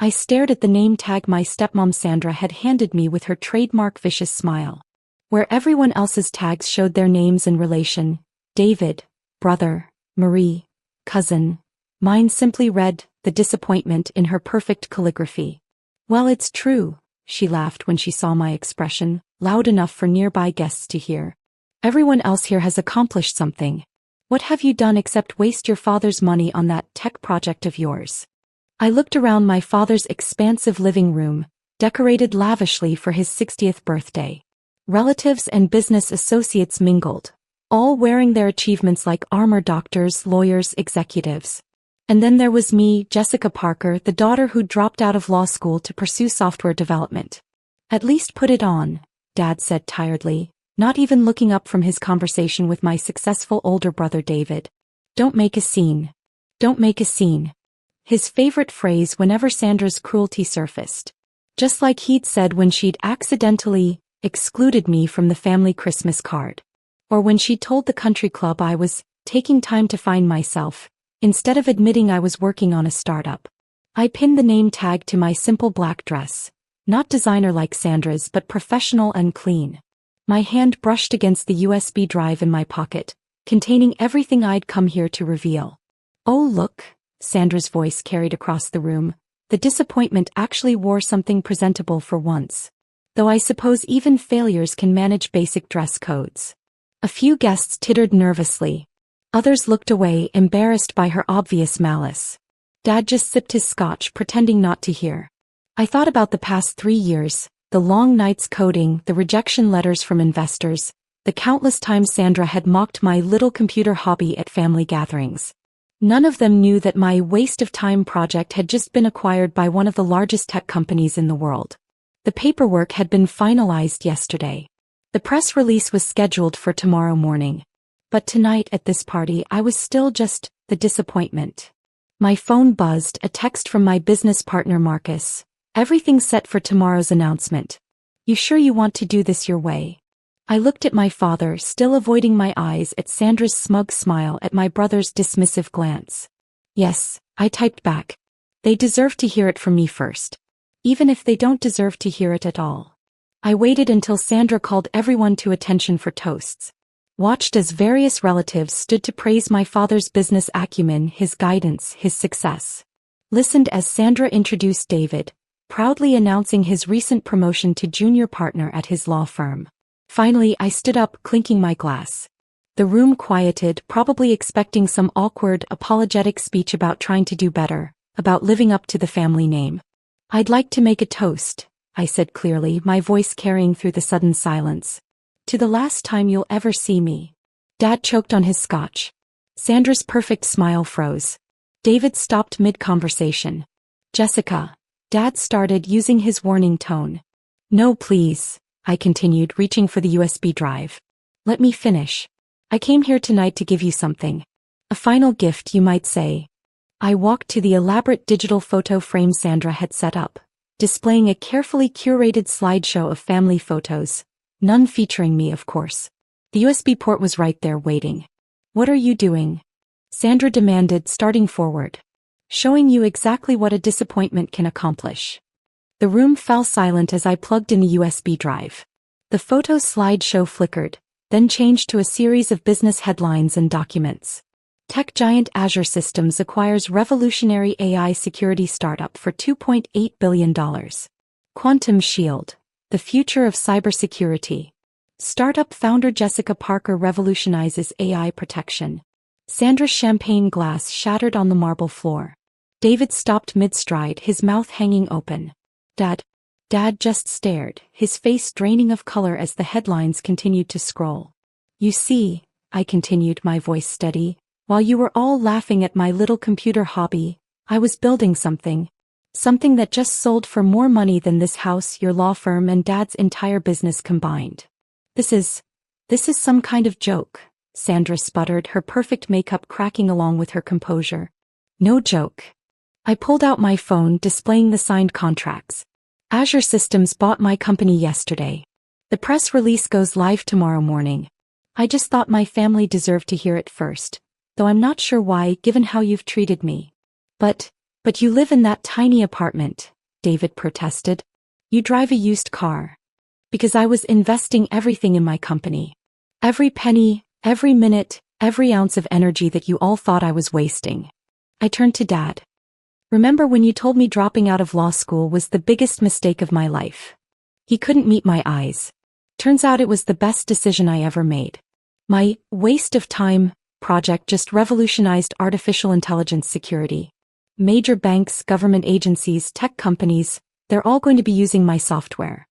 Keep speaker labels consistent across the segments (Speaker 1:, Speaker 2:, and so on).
Speaker 1: I stared at the name tag my stepmom Sandra had handed me with her trademark vicious smile. Where everyone else's tags showed their names and relation, David, brother, Marie, cousin, mine simply read, the disappointment in her perfect calligraphy. Well, it's true, she laughed when she saw my expression, loud enough for nearby guests to hear. Everyone else here has accomplished something. What have you done except waste your father's money on that tech project of yours? I looked around my father's expansive living room, decorated lavishly for his 60th birthday. Relatives and business associates mingled, all wearing their achievements like armor: doctors, lawyers, executives. And then there was me, Jessica Parker, the daughter who dropped out of law school to pursue software development. At least put it on, Dad said tiredly, not even looking up from his conversation with my successful older brother David. Don't make a scene. Don't make a scene. His favorite phrase whenever Sandra's cruelty surfaced. Just like he'd said when she'd accidentally excluded me from the family Christmas card. Or when she told the country club I was taking time to find myself, instead of admitting I was working on a startup. I pinned the name tag to my simple black dress, not designer like Sandra's but professional and clean. My hand brushed against the USB drive in my pocket, containing everything I'd come here to reveal. Oh look, Sandra's voice carried across the room. The disappointment actually wore something presentable for once. Though I suppose even failures can manage basic dress codes. A few guests tittered nervously. Others looked away, embarrassed by her obvious malice. Dad just sipped his scotch, pretending not to hear. I thought about the past 3 years, the long nights coding, the rejection letters from investors, the countless times Sandra had mocked my little computer hobby at family gatherings. None of them knew that my waste-of-time project had just been acquired by one of the largest tech companies in the world. The paperwork had been finalized yesterday. The press release was scheduled for tomorrow morning. But tonight at this party I was still just the disappointment. My phone buzzed, a text from my business partner Marcus. Everything's set for tomorrow's announcement. You sure you want to do this your way? I looked at my father, still avoiding my eyes, at Sandra's smug smile, at my brother's dismissive glance. Yes, I typed back. They deserve to hear it from me first. Even if they don't deserve to hear it at all. I waited until Sandra called everyone to attention for toasts. Watched as various relatives stood to praise my father's business acumen, his guidance, his success. Listened as Sandra introduced David, proudly announcing his recent promotion to junior partner at his law firm. Finally, I stood up, clinking my glass. The room quieted, probably expecting some awkward, apologetic speech about trying to do better, about living up to the family name. I'd like to make a toast, I said clearly, my voice carrying through the sudden silence. To the last time you'll ever see me. Dad choked on his scotch. Sandra's perfect smile froze. David stopped mid-conversation. Jessica. Dad started, using his warning tone. No, please, I continued, reaching for the USB drive. Let me finish. I came here tonight to give you something. A final gift, you might say. I walked to the elaborate digital photo frame Sandra had set up, displaying a carefully curated slideshow of family photos. None featuring me, of course. The USB port was right there waiting. What are you doing? Sandra demanded, starting forward. Showing you exactly what a disappointment can accomplish. The room fell silent as I plugged in the USB drive. The photo slideshow flickered, then changed to a series of business headlines and documents. Tech giant Azure Systems acquires revolutionary AI security startup for $2.8 billion. Quantum Shield. The future of cybersecurity. Startup founder Jessica Parker revolutionizes AI protection. Sandra's champagne glass shattered on the marble floor. David stopped mid-stride, his mouth hanging open. Dad just stared, his face draining of color as the headlines continued to scroll. You see, I continued, my voice steady, while you were all laughing at my little computer hobby, I was building something. Something that just sold for more money than this house, your law firm, and Dad's entire business combined. This is some kind of joke, Sandra sputtered, her perfect makeup cracking along with her composure. No joke. I pulled out my phone, displaying the signed contracts. Azure Systems bought my company yesterday. The press release goes live tomorrow morning. I just thought my family deserved to hear it first, though I'm not sure why, given how you've treated me. But But you live in that tiny apartment, David protested. You drive a used car. Because I was investing everything in my company. Every penny, every minute, every ounce of energy that you all thought I was wasting. I turned to Dad. Remember when you told me dropping out of law school was the biggest mistake of my life? He couldn't meet my eyes. Turns out it was the best decision I ever made. My waste of time project just revolutionized artificial intelligence security. Major banks, government agencies, tech companies, they're all going to be using my software.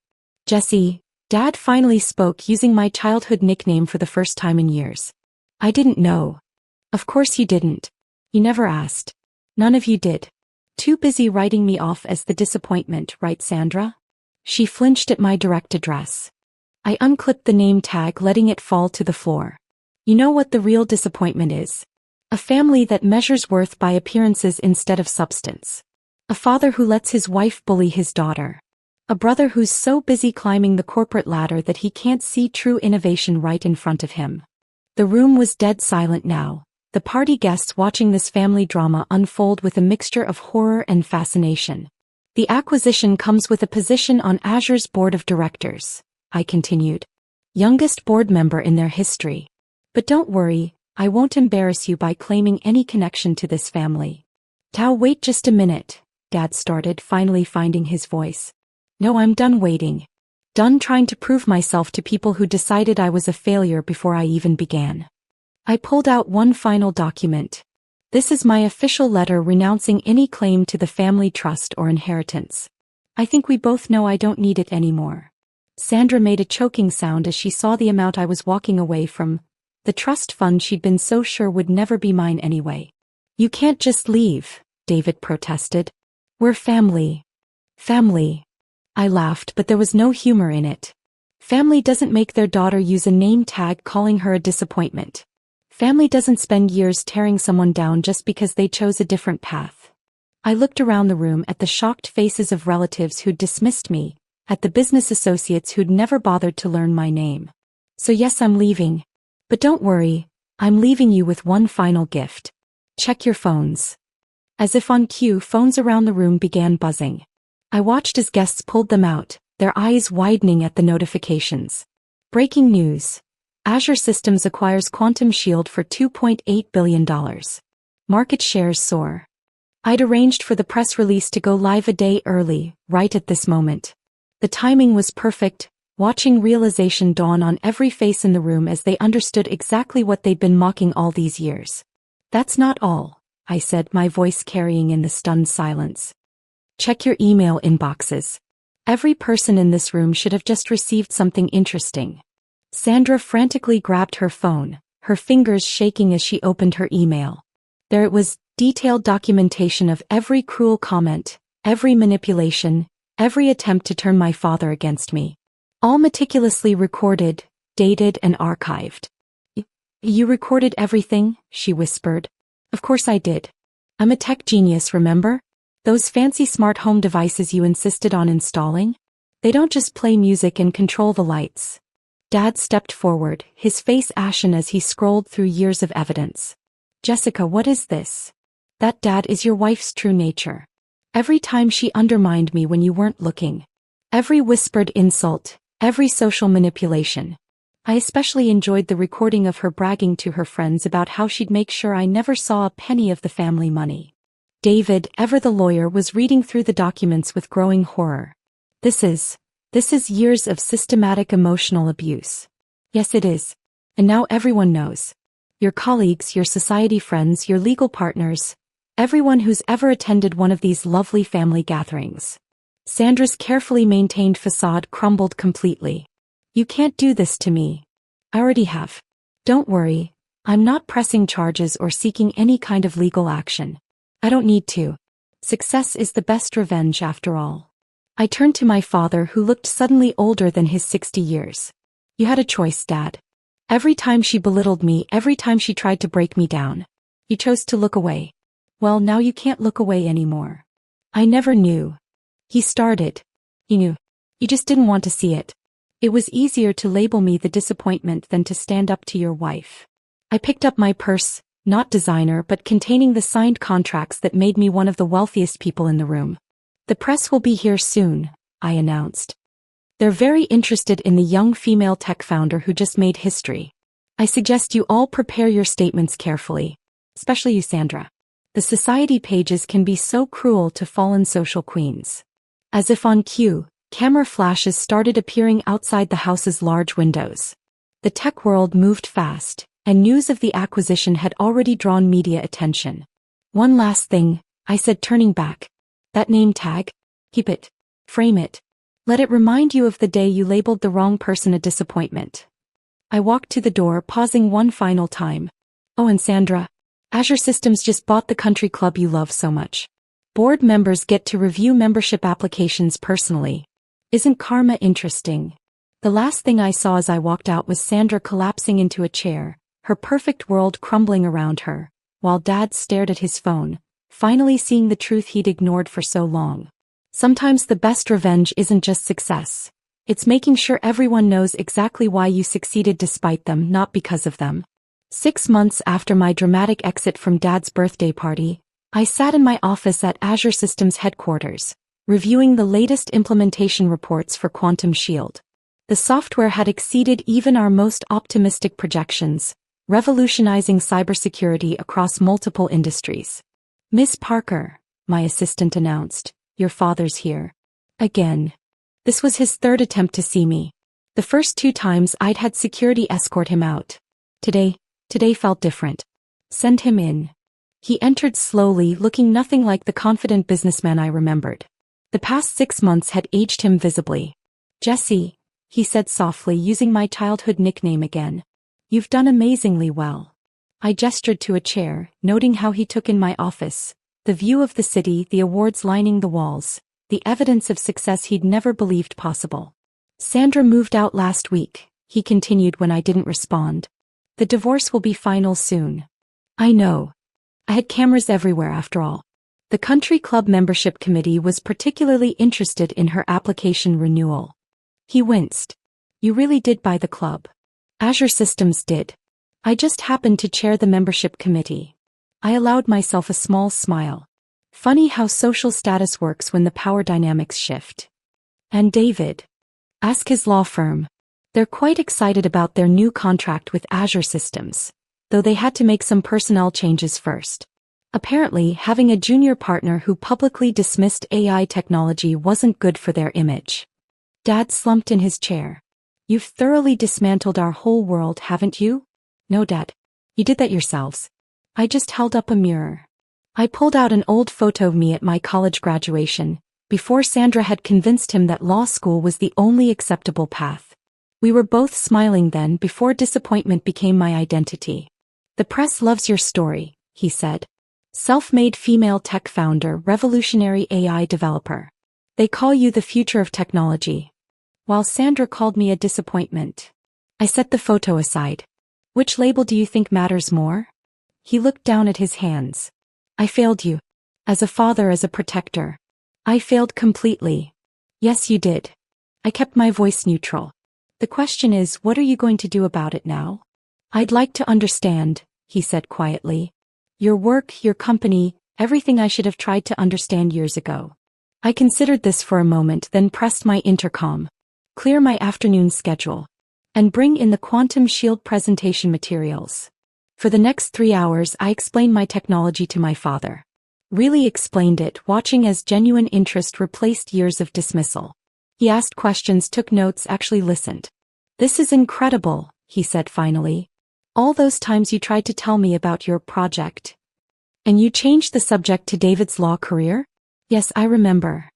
Speaker 1: Jesse, Dad finally spoke using my childhood nickname for the first time in years. I didn't know. Of course you didn't. You never asked. None of you did. Too busy writing me off as the disappointment, right, Sandra? She flinched at my direct address. I unclipped the name tag, letting it fall to the floor. You know what the real disappointment is? A family that measures worth by appearances instead of substance. A father who lets his wife bully his daughter. A brother who's so busy climbing the corporate ladder that he can't see true innovation right in front of him. The room was dead silent now. The party guests watching this family drama unfold with a mixture of horror and fascination. The acquisition comes with a position on Azure's board of directors, I continued. Youngest board member in their history. But don't worry, I won't embarrass you by claiming any connection to this family. Tao, wait just a minute, Dad started, finally finding his voice. No, I'm done waiting. Done trying to prove myself to people who decided I was a failure before I even began. I pulled out one final document. This is my official letter renouncing any claim to the family trust or inheritance. I think we both know I don't need it anymore. Sandra made a choking sound as she saw the amount I was walking away from, the trust fund she'd been so sure would never be mine anyway. You can't just leave, David protested. We're family. Family. I laughed, but there was no humor in it. Family doesn't make their daughter use a name tag calling her a disappointment. Family doesn't spend years tearing someone down just because they chose a different path. I looked around the room at the shocked faces of relatives who'd dismissed me, at the business associates who'd never bothered to learn my name. So yes, I'm leaving. But don't worry, I'm leaving you with one final gift. Check your phones. As if on cue, phones around the room began buzzing. I watched as guests pulled them out, their eyes widening at the notifications. Breaking news. Azure Systems acquires Quantum Shield for $2.8 billion. Market shares soar. I'd arranged for the press release to go live a day early, right at this moment. The timing was perfect, watching realization dawn on every face in the room as they understood exactly what they'd been mocking all these years. That's not all, I said, my voice carrying in the stunned silence. Check your email inboxes. Every person in this room should have just received something interesting. Sandra frantically grabbed her phone, her fingers shaking as she opened her email. There it was, detailed documentation of every cruel comment, every manipulation, every attempt to turn my father against me. All meticulously recorded, dated, and archived. You recorded everything? She whispered. Of course I did. I'm a tech genius, remember? Those fancy smart home devices you insisted on installing? They don't just play music and control the lights. Dad stepped forward, his face ashen as he scrolled through years of evidence. Jessica, what is this? That, Dad, is your wife's true nature. Every time she undermined me when you weren't looking. Every whispered insult, every social manipulation. I especially enjoyed the recording of her bragging to her friends about how she'd make sure I never saw a penny of the family money. David, ever the lawyer, was reading through the documents with growing horror. This is years of systematic emotional abuse. Yes, it is. And now everyone knows. Your colleagues, your society friends, your legal partners, everyone who's ever attended one of these lovely family gatherings. Sandra's carefully maintained facade crumbled completely. You can't do this to me. I already have. Don't worry, I'm not pressing charges or seeking any kind of legal action. I don't need to. Success is the best revenge after all. I turned to my father, who looked suddenly older than his 60 years. You had a choice, Dad. Every time she belittled me, every time she tried to break me down, you chose to look away. Well, now you can't look away anymore. I never knew. He started. You knew. You just didn't want to see it. It was easier to label me the disappointment than to stand up to your wife. I picked up my purse, not designer but containing the signed contracts that made me one of the wealthiest people in the room. The press will be here soon, I announced. They're very interested in the young female tech founder who just made history. I suggest you all prepare your statements carefully, especially you, Sandra. The society pages can be so cruel to fallen social queens. As if on cue, camera flashes started appearing outside the house's large windows. The tech world moved fast, and news of the acquisition had already drawn media attention. One last thing, I said, turning back. That name tag? Keep it. Frame it. Let it remind you of the day you labeled the wrong person a disappointment. I walked to the door, pausing one final time. Oh, and Sandra, Azure Systems just bought the country club you love so much. Board members get to review membership applications personally. Isn't karma interesting? The last thing I saw as I walked out was Sandra collapsing into a chair, her perfect world crumbling around her, while Dad stared at his phone, finally seeing the truth he'd ignored for so long. Sometimes the best revenge isn't just success. It's making sure everyone knows exactly why you succeeded despite them, not because of them. 6 months after my dramatic exit from Dad's birthday party, I sat in my office at Azure Systems headquarters, reviewing the latest implementation reports for Quantum Shield. The software had exceeded even our most optimistic projections, revolutionizing cybersecurity across multiple industries. Miss Parker, my assistant announced, your father's here. Again. This was his third attempt to see me. The first 2 times I'd had security escort him out. Today felt different. Send him in. He entered slowly, looking nothing like the confident businessman I remembered. The past 6 months had aged him visibly. Jesse, he said softly, using my childhood nickname again. You've done amazingly well. I gestured to a chair, noting how he took in my office. The view of the city, the awards lining the walls, the evidence of success he'd never believed possible. Sandra moved out last week, he continued when I didn't respond. The divorce will be final soon. I know. I had cameras everywhere after all. The country club membership committee was particularly interested in her application renewal. He winced. You really did buy the club. Azure Systems did. I just happened to chair the membership committee. I allowed myself a small smile. Funny how social status works when the power dynamics shift. And David? Ask his law firm. They're quite excited about their new contract with Azure Systems, though they had to make some personnel changes first. Apparently, having a junior partner who publicly dismissed AI technology wasn't good for their image. Dad slumped in his chair. You've thoroughly dismantled our whole world, haven't you? No, Dad. You did that yourselves. I just held up a mirror. I pulled out an old photo of me at my college graduation, before Sandra had convinced him that law school was the only acceptable path. We were both smiling then, before disappointment became my identity. The press loves your story, he said. Self-made female tech founder, revolutionary AI developer. They call you the future of technology. While Sandra called me a disappointment. I set the photo aside. Which label do you think matters more? He looked down at his hands. I failed you. As a father, as a protector. I failed completely. Yes, you did. I kept my voice neutral. The question is, what are you going to do about it now? I'd like to understand, he said quietly. Your work, your company, everything I should have tried to understand years ago. I considered this for a moment, then pressed my intercom. Clear my afternoon schedule. And bring in the Quantum Shield presentation materials. For the next 3 hours I explained my technology to my father. Really explained it, watching as genuine interest replaced years of dismissal. He asked questions, took notes, actually listened. This is incredible, he said finally. All those times you tried to tell me about your project. And you changed the subject to David's law career? Yes, I remember.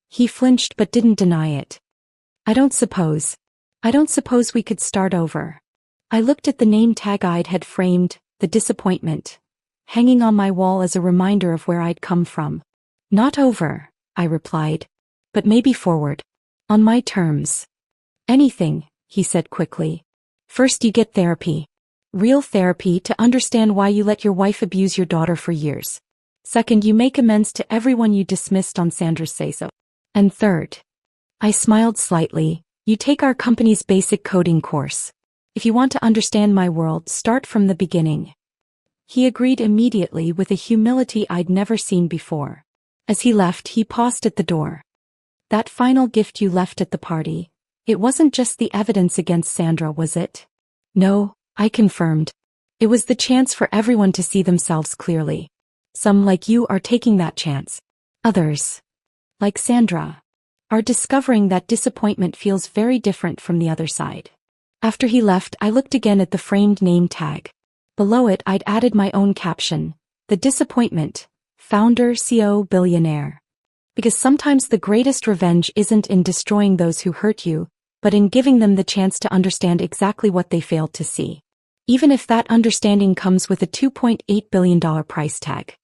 Speaker 1: He flinched but didn't deny it. I don't suppose we could start over. I looked at the name tag I'd had framed, the disappointment, hanging on my wall as a reminder of where I'd come from. Not over, I replied, but maybe forward. On my terms. Anything, he said quickly. First you get therapy. Real therapy to understand why you let your wife abuse your daughter for years. Second, you make amends to everyone you dismissed on Sandra's say-so. And third. I smiled slightly, you take our company's basic coding course. If you want to understand my world, start from the beginning. He agreed immediately with a humility I'd never seen before. As he left, he paused at the door. That final gift you left at the party, it wasn't just the evidence against Sandra, was it? No, I confirmed. It was the chance for everyone to see themselves clearly. Some, like you, are taking that chance. Others, like Sandra, are discovering that disappointment feels very different from the other side. After he left, I looked again at the framed name tag. Below it, I'd added my own caption: "The disappointment, founder, CEO, billionaire." Because sometimes the greatest revenge isn't in destroying those who hurt you, but in giving them the chance to understand exactly what they failed to see. Even if that understanding comes with a $2.8 billion price tag.